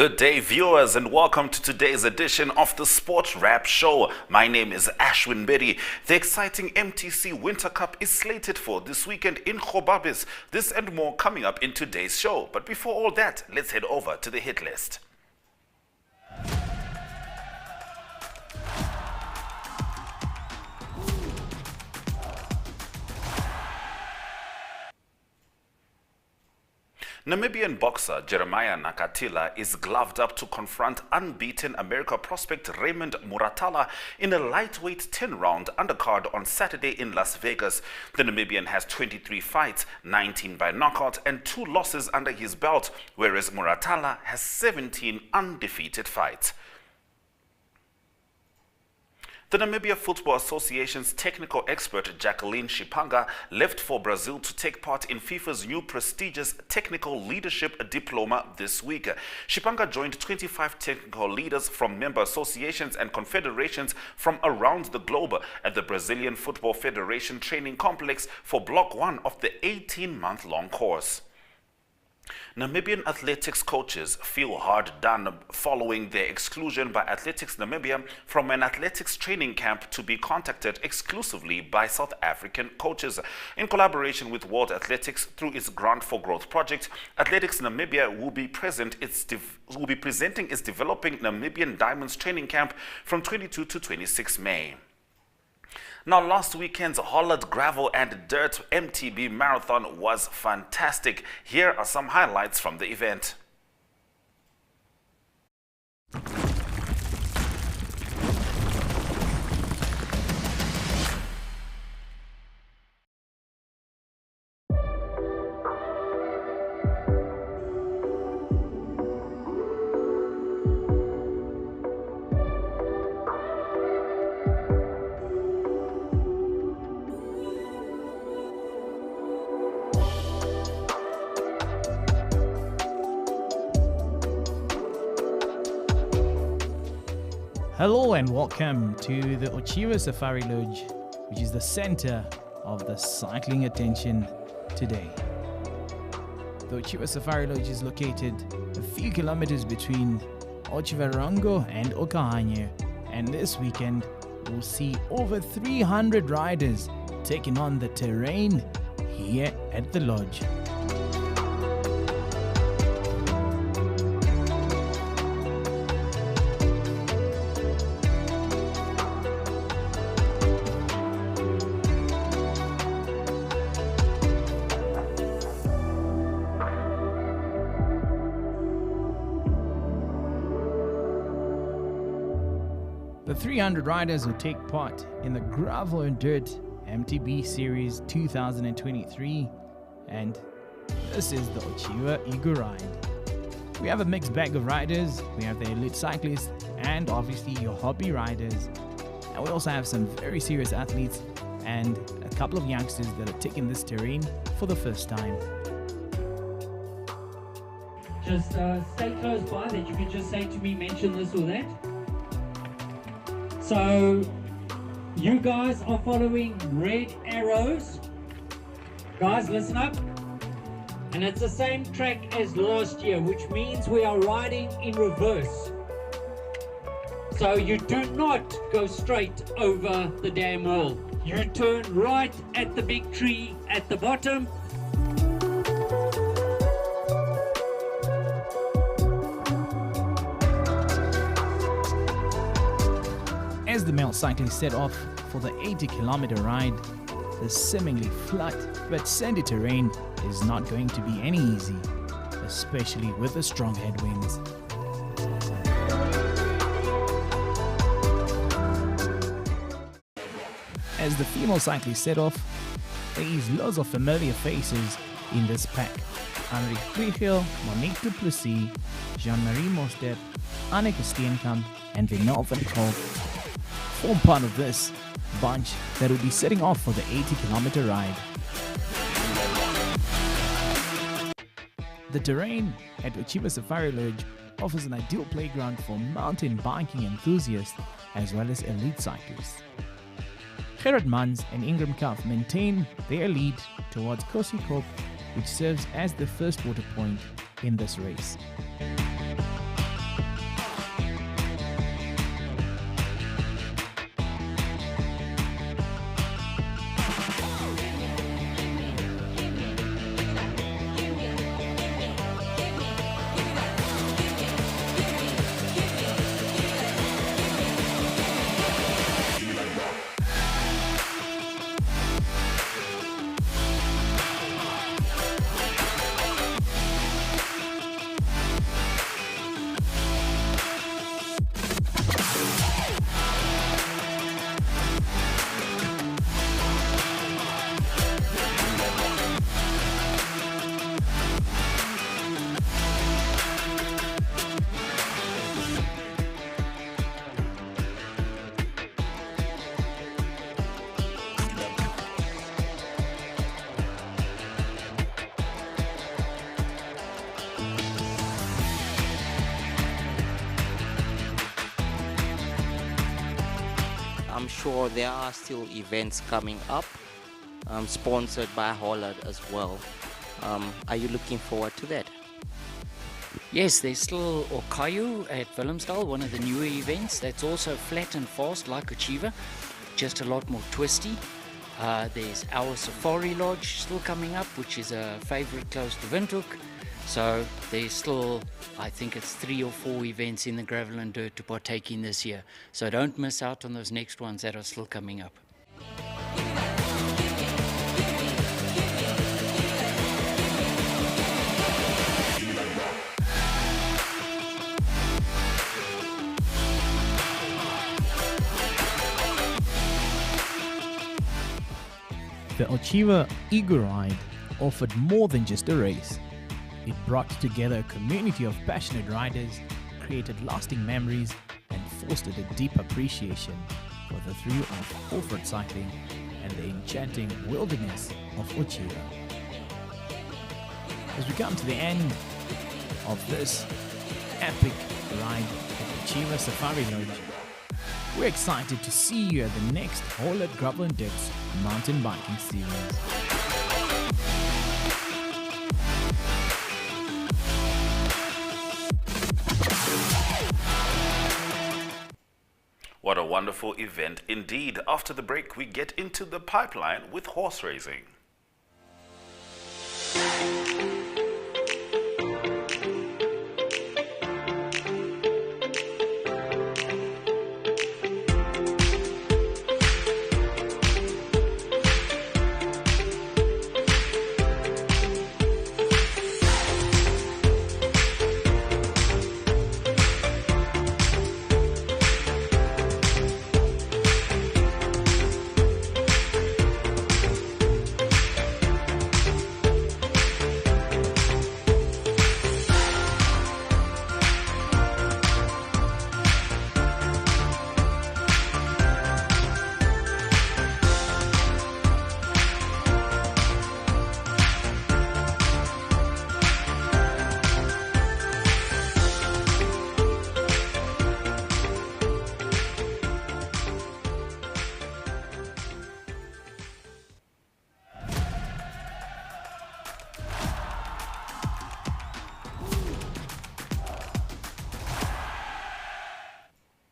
Good day, viewers, and welcome to today's edition of the Sports Wrap Show. My name is Ashwyn Mberi. The exciting MTC Winter Cup is slated for this weekend in Gobabis. This and more coming up in today's show. But before all that, let's head over to the hit list. Namibian boxer Jeremiah Nakathila is gloved up to confront unbeaten America prospect Raymond Muratalla in a lightweight 10-round undercard on Saturday in Las Vegas. The Namibian has 23 fights, 19 by knockout and 2 losses under his belt, whereas Muratalla has 17 undefeated fights. The Namibia Football Association's technical expert Jacqueline Shipanga left for Brazil to take part in FIFA's new prestigious Technical Leadership Diploma this week. Shipanga joined 25 technical leaders from member associations and confederations from around the globe at the Brazilian Football Federation Training Complex for Block 1 of the 18-month-long course. Namibian athletics coaches feel hard done following their exclusion by Athletics Namibia from an athletics training camp to be contacted exclusively by South African coaches. In collaboration with World Athletics through its Grant for Growth project, Athletics Namibia will be presenting its Developing Namibian Diamonds training camp from 22 to 26 May. Now, last weekend's Holland Gravel and Dirt MTB Marathon was fantastic. Here are some highlights from the event. Hello and welcome to the Oneuptwo Safari Lodge, which is the center of the cycling attention today. The Oneuptwo Safari Lodge is located a few kilometers between Otjiwarongo and Okahanye, and this weekend we'll see over 300 riders taking on the terrain here at the lodge. The 300 riders will take part in the Gravel and Dirt MTB Series 2023, and this is the Oneuptwo Eagle Ride. We have a mixed bag of riders. We have the elite cyclists and obviously your hobby riders, and we also have some very serious athletes and a couple of youngsters that are taking this terrain for the first time. Just stay close by, that you can just say to me, mention this or that. So you guys are following red arrows. Guys, listen up. And it's the same track as last year, which means we are riding in reverse. So you do not go straight over the dam wall. You turn right at the big tree at the bottom. As the male cyclists set off for the 80-kilometer ride, the seemingly flat but sandy terrain is not going to be any easy, especially with the strong headwinds. As the female cyclists set off, there is lots of familiar faces in this pack. Henri Kriegel, Monique Duplessis, Jean-Marie Mostert, Anneke Steenkamp and Vinal van Kolk form part of this bunch that will be setting off for the 80-kilometer ride. The terrain at Oneuptwo Safari Lodge offers an ideal playground for mountain biking enthusiasts as well as elite cyclists. Gerard Mans and Ingram Kauf maintain their lead towards Kosikop, which serves as the first water point in this race. I'm sure there are still events coming up, sponsored by Holland as well. Are you looking forward to that? Yes, there's still Okayu at Willemsdal, one of the newer events. That's also flat and fast like Achiever, just a lot more twisty. There's our Safari Lodge still coming up, which is a favorite close to Windhoek. So there's still, I think it's 3 or 4 events in the gravel and dirt to partake in this year. So don't miss out on those next ones that are still coming up. The Achiever Eagle Ride offered more than just a race. It brought together a community of passionate riders, created lasting memories, and fostered a deep appreciation for the thrill of off-road cycling and the enchanting wilderness of Achiever. As we come to the end of this epic ride at Achiever Safari Lodge, we're excited to see you at the next All at Gravel and Dirt's mountain biking series. What a wonderful event indeed. After the break, we get into the pipeline with horse racing.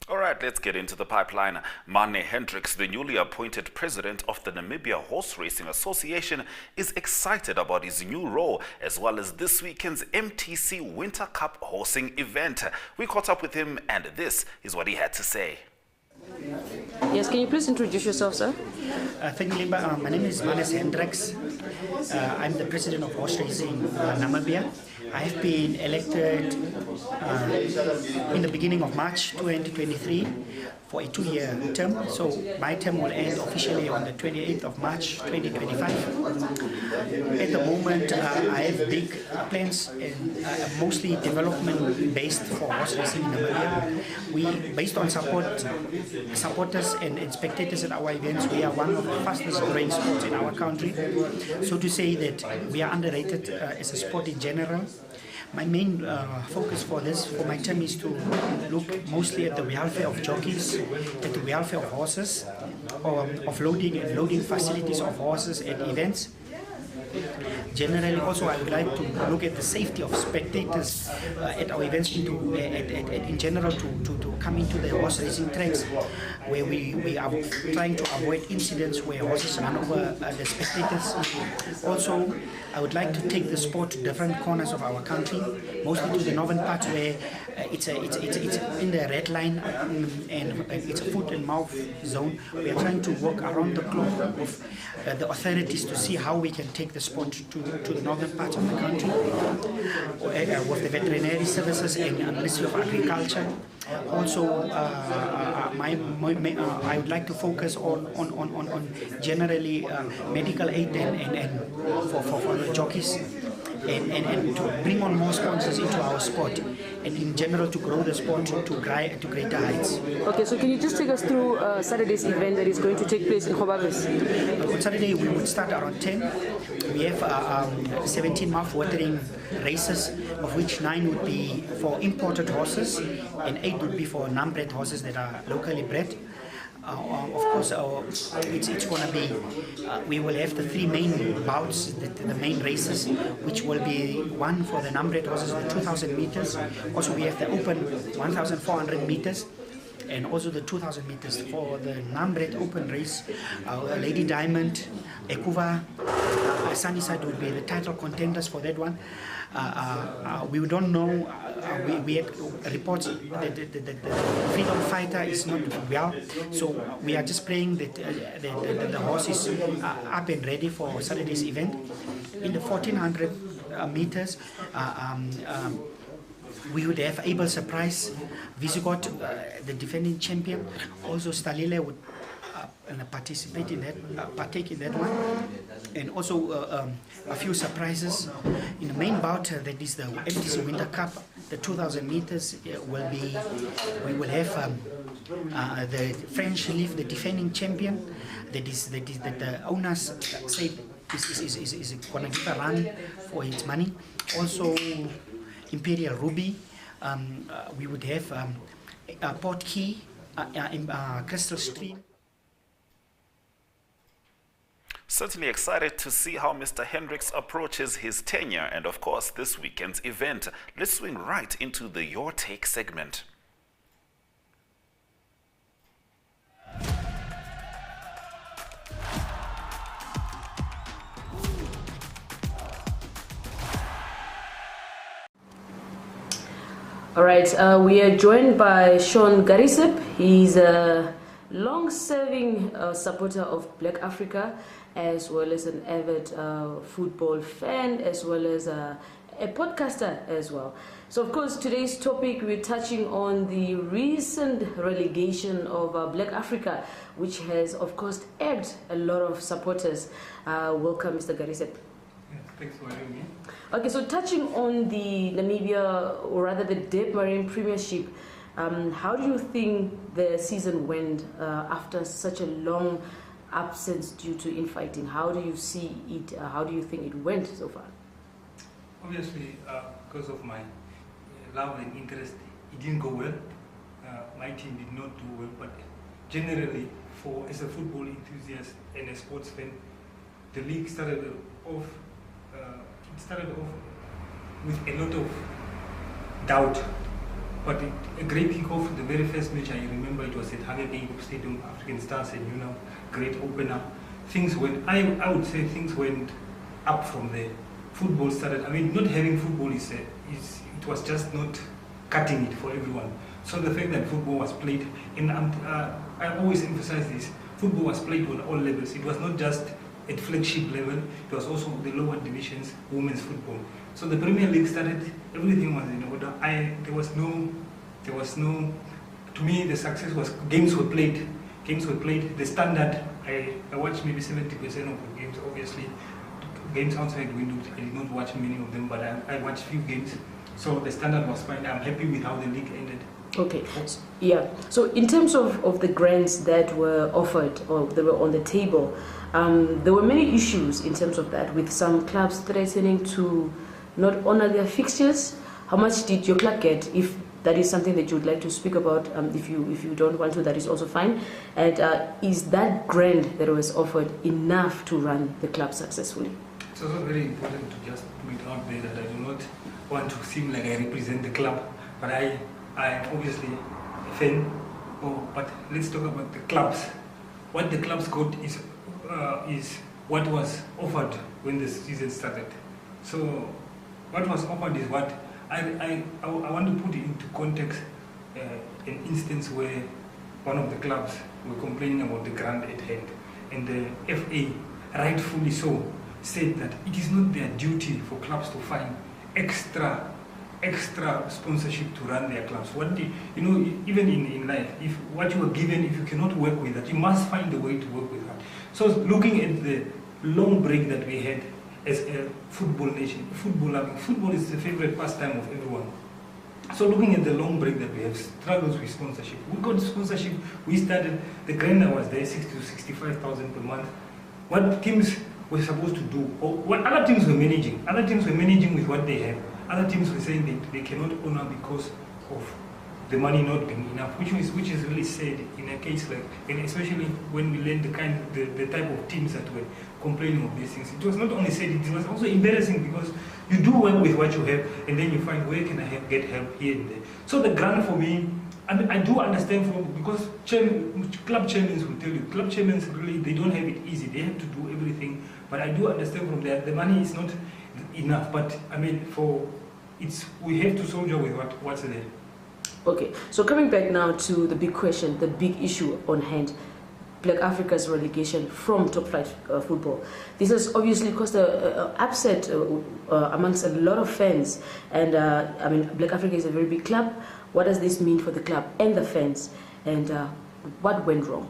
Alright, let's get into the pipeline. Mane Hendricks, the newly appointed president of the Namibia Horse Racing Association, is excited about his new role, as well as this weekend's MTC Winter Cup horsing event. We caught up with him, and this is what he had to say. Yes, can you please introduce yourself, sir? Thank you, Limba. My name is Mane Hendricks. I'm the president of Horse Racing Namibia. I have been elected in the beginning of March 2023 for a 2-year term. So my term will end officially on the 28th of March 2025. At the moment, I have big plans and mostly development based for horse racing in Namibia. We, based on supporters and spectators at our events, we are one of the fastest growing sports in our country. So to say that we are underrated as a sport in general. My main focus for my term is to look mostly at the welfare of jockeys, at the welfare of horses, of loading and loading facilities of horses at events. Generally, also, I would like to look at the safety of spectators at our events, in general, to come into the horse racing tracks, where we are trying to avoid incidents where horses run over the spectators. Also, I would like to take the sport to different corners of our country, mostly to the northern parts where it's in the red line and it's a foot and mouth zone. We are trying to work around the clock with the authorities to see how we can take the sport to the northern parts of the country, with the veterinary services and Ministry of Agriculture. Also, I would like to focus on generally medical aid and for the jockeys. And to bring on more sponsors into our sport, and in general to grow the sport to greater heights. Okay, so can you just take us through Saturday's event that is going to take place in Gobabis? On Saturday we would start around 10. We have 17 mouth-watering races, of which 9 would be for imported horses and 8 would be for non-bred horses that are locally bred. Of course, it's going to be, we will have the three main bouts, the main races, which will be one for the numbered horses, the 2,000 meters. Also, we have the open 1,400 meters. And also the 2,000 meters for the numbered open race. Lady Diamond, Ekuva, Sunnyside will be the title contenders for that one. We don't know, we had reports that the Freedom Fighter is not well, so we are just praying that the horse is up and ready for Saturday's event. In the 1,400 meters, we would have Able Surprise, Visigoth, the defending champion. Also Stalile would partake in that one, and also a few surprises in the main bout. That is the MTC Winter Cup. The 2,000 meters will be. We will have the French Leaf, the defending champion. That the owners say is going to give a run for its money. Also, Imperial Ruby. We would have Port Key, Crystal Stream. Certainly excited to see how Mr. Hendricks approaches his tenure and, of course, this weekend's event. Let's swing right into the Your Take segment. All right, we are joined by Sean Garisep. He's a long-serving supporter of Black Africa, as well as an avid football fan, as well as a podcaster as well. So, of course, today's topic, we're touching on the recent relegation of Black Africa, which has, of course, ebbed a lot of supporters. Welcome, Mr. Garisep. Thanks for having me. Okay, so touching on the Namibia, or rather the Deb Marine Premiership, how do you think the season went after such a long absence due to infighting? How do you see it? How do you think it went so far? Obviously, because of my love and interest, it didn't go well. My team did not do well, but generally, as a football enthusiast and a sports fan, the league started off with a lot of doubt, but a great kickoff. The very first match I remember, it was at Hage Stadium, African Stars, and great opener. Things went, I would say things went up from there. Football started. I mean, not having football it was just not cutting it for everyone. So the fact that football was played, and I always emphasize this: football was played on all levels. It was not just at flagship level, it was also the lower divisions, women's football. So the Premier League started, everything was in order. There was no, to me the success was games were played. The standard, I watched maybe 70% of the games, obviously. Games outside windows, I did not watch many of them, but I watched few games. So the standard was fine. I'm happy with how the league ended. Okay, yeah. So in terms of the grants that were offered or they were on the table, there were many issues in terms of that, with some clubs threatening to not honor their fixtures. How much did your club get? If that is something that you would like to speak about, if you don't want to, that is also fine. And is that grant that was offered enough to run the club successfully? It's also very important to just put it out there that I do not want to seem like I represent the club, but I am obviously a fan. But let's talk about the clubs. What the clubs got is what was offered when the season started. So what was offered is what I want to put it into context. An instance where one of the clubs were complaining about the grant at hand, and the FA, rightfully so, said that it is not their duty for clubs to find extra sponsorship to run their clubs. Even in life, if what you are given, if you cannot work with that, you must find a way to work with that. So looking at the long break that we had as a football nation, football is the favorite pastime of everyone. So looking at the long break that we have, struggles with sponsorship. We got sponsorship, we started, the grant was there, 60 to 65,000 per month. What teams were supposed to do, or what other teams were managing with what they have. Other teams were saying they cannot honor because of the money not being enough, which is really sad in a case like, and especially when we learn the type of teams that were complaining of these things. It was not only sad, it was also embarrassing because you do well with what you have, and then you find where can I get help here and there. So the grant for me, I mean, I do understand because club chairmen will tell you, club chairmen really, they don't have it easy. They have to do everything. But I do understand from that the money is not enough. But I mean, we have to soldier with what's there. Okay, so coming back now to the big question, the big issue on hand, Black Africa's relegation from top flight football. This has obviously caused an upset amongst a lot of fans. And I mean, Black Africa is a very big club. What does this mean for the club and the fans? And what went wrong?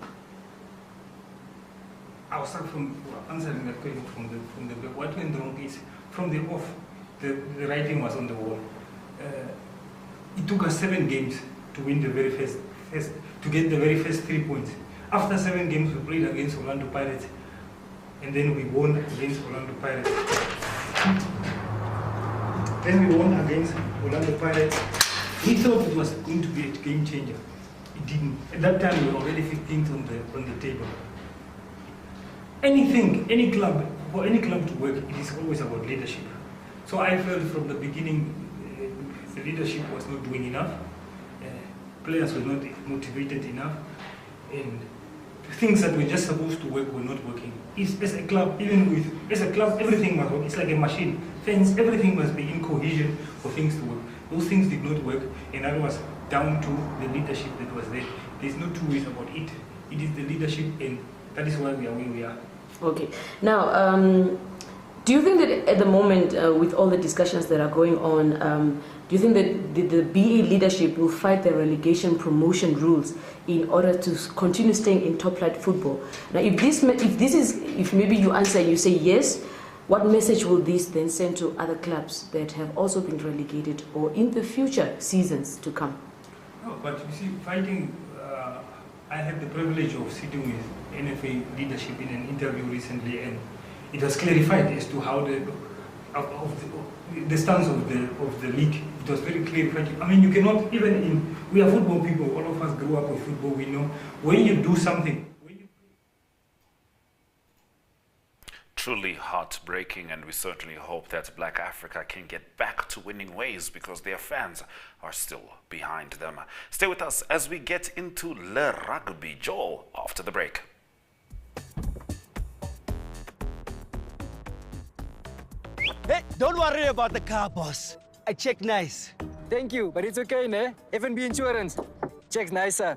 I'll start from answering that question from the what went wrong is from the off, the writing was on the wall. It took us 7 games to win the very first to get the very first 3 points. After 7 games, we played against Orlando Pirates, and then we won against Orlando Pirates. Then we won against Orlando Pirates. We thought it was going to be a game changer. It didn't. At that time, we were already 15th on the table. Any club, for any club to work, it is always about leadership. So I felt from the beginning, the leadership was not doing enough. Players were not motivated enough, and things that were just supposed to work were not working. As a club, everything must work. It's like a machine. Fans, everything must be in cohesion for things to work. Those things did not work, and that was down to the leadership that was there. There's no two ways about it. It is the leadership, and that is why we are where we are. Okay. Now, do you think that at the moment, with all the discussions that are going on, do you think that the BA leadership will fight the relegation promotion rules in order to continue staying in top flight football? Now, if maybe you answer and you say yes, what message will this then send to other clubs that have also been relegated or in the future seasons to come? No, but you see, fighting, I had the privilege of sitting with NFA leadership in an interview recently, and it was clarified as to how the stance of the league. It was very clarified. I mean, you cannot, we are football people, all of us grew up with football, we know, when you do something. Truly heartbreaking, and we certainly hope that Black Africa can get back to winning ways because their fans are still behind them. Stay with us as we get into Le Rugby, Joel, after the break. Hey, don't worry about the car, boss. I check nice. Thank you, but it's okay, ne? F&B Insurance. Checks nicer.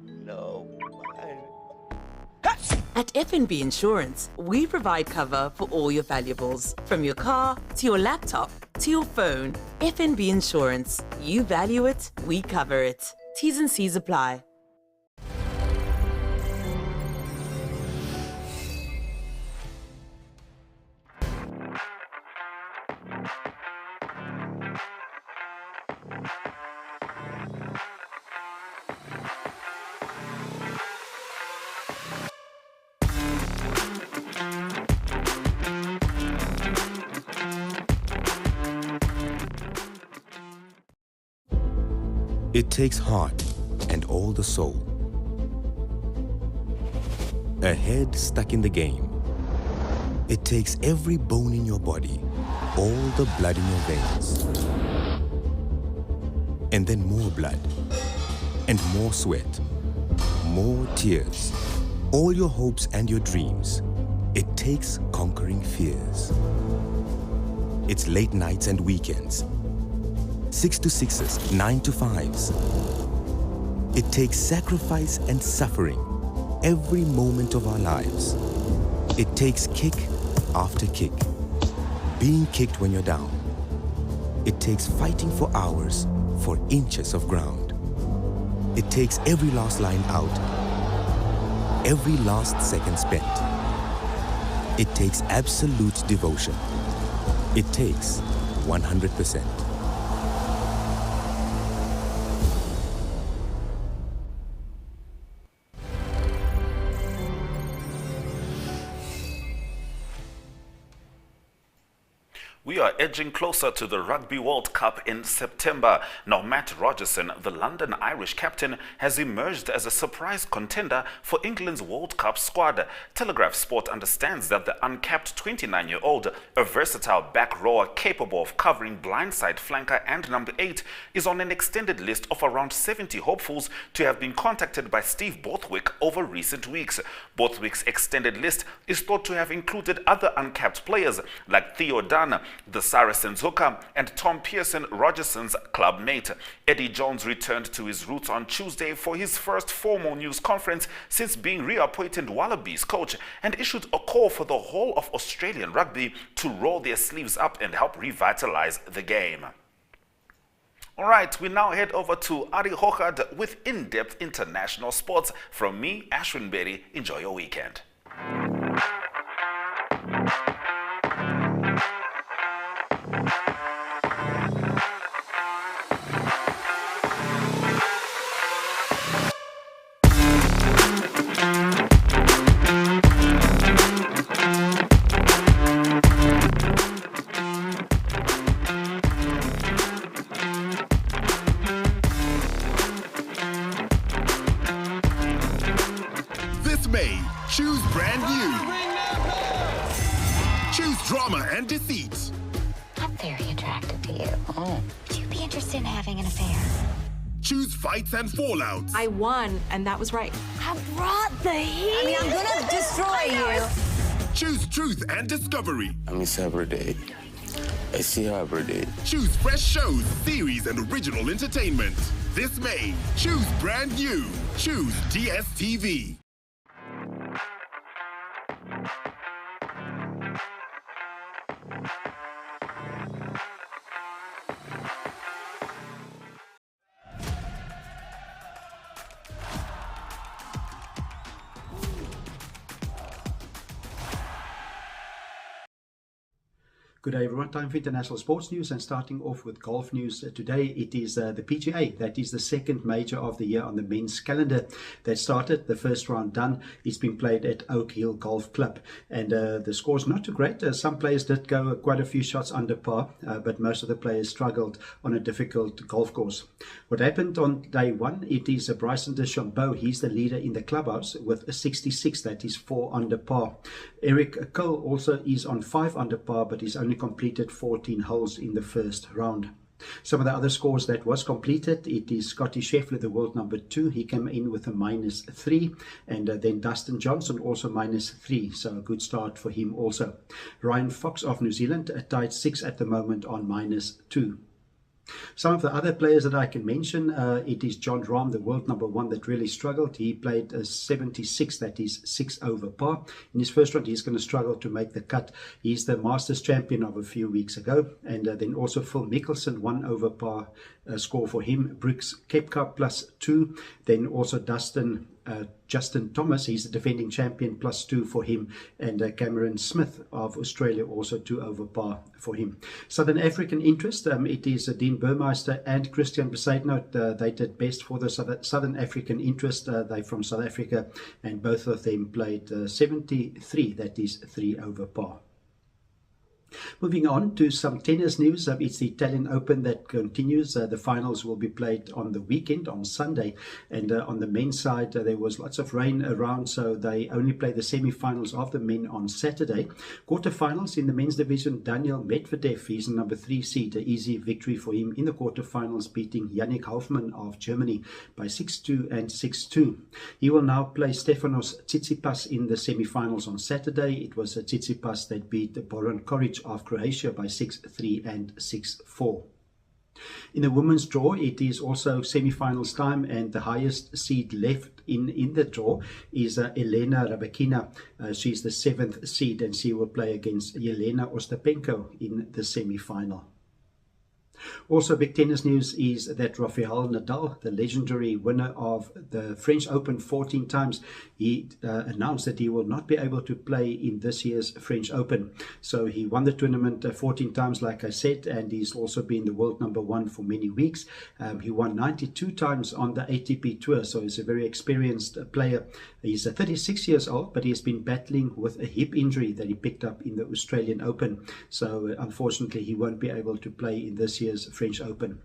No. At F&B Insurance, we provide cover for all your valuables, from your car to your laptop to your phone. F&B Insurance. You value it, we cover it. T's and C's apply. It takes heart and all the soul. A head stuck in the game. It takes every bone in your body, all the blood in your veins. And then more blood, and more sweat, more tears, all your hopes and your dreams. It takes conquering fears. It's late nights and weekends. 6 to 6s, 9 to 5s. It takes sacrifice and suffering every moment of our lives. It takes kick after kick, being kicked when you're down. It takes fighting for hours for inches of ground. It takes every last line out, every last second spent. It takes absolute devotion. It takes 100%. We are edging closer to the Rugby World Cup in September. Now, Matt Rogerson, the London Irish captain, has emerged as a surprise contender for England's World Cup squad. Telegraph Sport understands that the uncapped 29-year-old, a versatile back rower capable of covering blindside flanker and number 8, is on an extended list of around 70 hopefuls to have been contacted by Steve Borthwick over recent weeks. Borthwick's extended list is thought to have included other uncapped players like Theo Dunn, the Saracens hooker, and Tom Pearson, Rogerson's club mate. Eddie Jones returned to his roots on Tuesday for his first formal news conference since being reappointed Wallabies coach, and issued a call for the whole of Australian rugby to roll their sleeves up and help revitalize the game. All right, we now head over to Ari Hochard with in-depth international sports. From me, Ashwyn Mberi, enjoy your weekend. May, choose brand new. Choose drama and deceit. I'm very attracted to you. Oh. Would you be interested in having an affair? Choose fights and fallouts. I won, and that was right. I brought the heat. I mean, I'm gonna destroy you. Choose truth and discovery. I miss her every day. I see her every day. Choose fresh shows, series, and original entertainment. This May, choose brand new. Choose DSTV. Good day everyone, time for international sports news, and starting off with golf news. Today it is the PGA, that is the second major of the year on the men's calendar that started. The first round done. It's been played at Oak Hill Golf Club, and the score's not too great. Some players did go quite a few shots under par, but most of the players struggled on a difficult golf course. What happened on day one, it is Bryson DeChambeau. He's the leader in the clubhouse with a 66, that is 4 under par. Eric Cole also is on 5 under par, but he's only completed 14 holes in the first round. Some of the other scores that was completed, it is Scotty Scheffler, the world number 2. He came in with a -3, and then Dustin Johnson also -3, so a good start for him also. Ryan Fox of New Zealand tied 6 at the moment on -2. Some of the other players that I can mention, it is John Rahm, the world number 1, that really struggled. He played a 76, that is 6 over par. In his first round, he's going to struggle to make the cut. He's the Masters champion of a few weeks ago. And then also Phil Mickelson, 1 over par score for him. Brooks Koepka +2. Then also Justin Thomas, he's the defending champion, +2 for him. And Cameron Smith of Australia, also 2 over par for him. Southern African interest, it is Dean Burmeister and Christian Besaidnout. They did best for the Southern African interest. They're from South Africa, and both of them played 73, that is 3 over par. Moving on to some tennis news, it's the Italian Open that continues. The finals will be played on the weekend, on Sunday, and on the men's side there was lots of rain around, so they only play the semi-finals of the men on Saturday. Quarterfinals in the men's division, Daniel Medvedev, he's the number 3 seed, an easy victory for him in the quarterfinals, beating Yannick Hoffmann of Germany by 6-2 and 6-2. He will now play Stefanos Tsitsipas in the semi-finals on Saturday. It was Tsitsipas that beat Boran Koric of Croatia by 6-3 and 6-4. In the women's draw, it is also semi-finals time, and the highest seed left in the draw is Elena Rybakina. She's the 7th seed, and she will play against Yelena Ostapenko in the semi-final. Also, big tennis news is that Rafael Nadal, the legendary winner of the French Open 14 times, he announced that he will not be able to play in this year's French Open. So he won the tournament 14 times, like I said, and he's also been the world #1 for many weeks. He won 92 times on the ATP Tour, so he's a very experienced player. He's 36 years old, but he's been battling with a hip injury that he picked up in the Australian Open. So unfortunately, he won't be able to play in this year's French Open.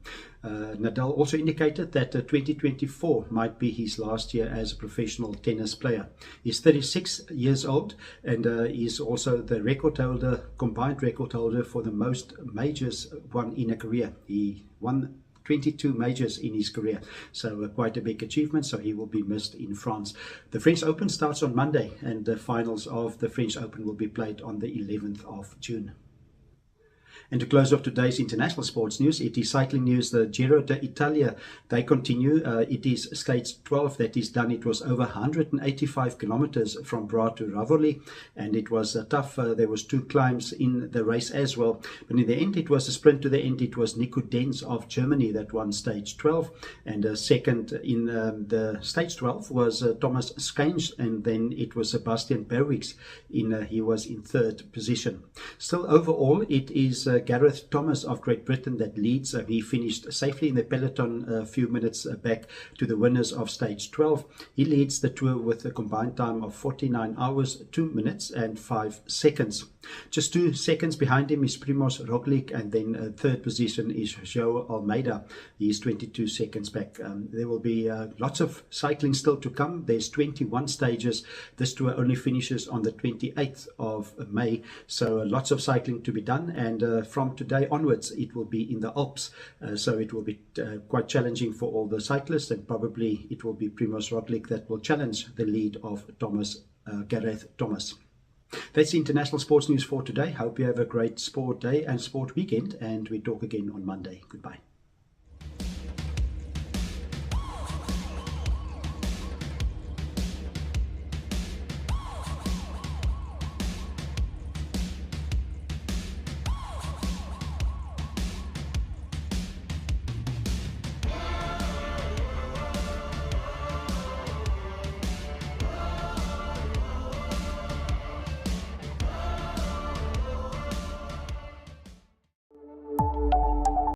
Nadal also indicated that 2024 might be his last year as a professional tennis player. He's 36 years old, and he's also the record holder, combined record holder for the most majors won in a career. He won 22 majors in his career, so quite a big achievement. So he will be missed in France. The French Open starts on Monday, and the finals of the French Open will be played on the 11th of June. And to close off today's international sports news, it is cycling news. The Giro d'Italia, they continue. It is stage 12 that is done. It was over 185 kilometers from Bra to Ravoli, and it was tough. There was 2 climbs in the race as well. But in the end, it was a sprint to the end. It was Nico Denz of Germany that won stage 12. And second in the stage 12 was Thomas Skange, and then it was Sebastian Berwick's. He was in 3rd position. Still, overall, it is Gareth Thomas of Great Britain that leads. He finished safely in the peloton a few minutes back to the winners of stage 12. He leads the tour with a combined time of 49 hours, 2 minutes and 5 seconds. Just 2 seconds behind him is Primoz Roglic, and then 3rd position is João Almeida. He is 22 seconds back. There will be lots of cycling still to come. There's 21 stages. This tour only finishes on the 28th of May, so lots of cycling to be done. And from today onwards, it will be in the Alps, so it will be quite challenging for all the cyclists, and probably it will be Primoz Roglic that will challenge the lead of Gareth Thomas. That's the international sports news for today. Hope you have a great sport day and sport weekend, and we talk again on Monday. Goodbye.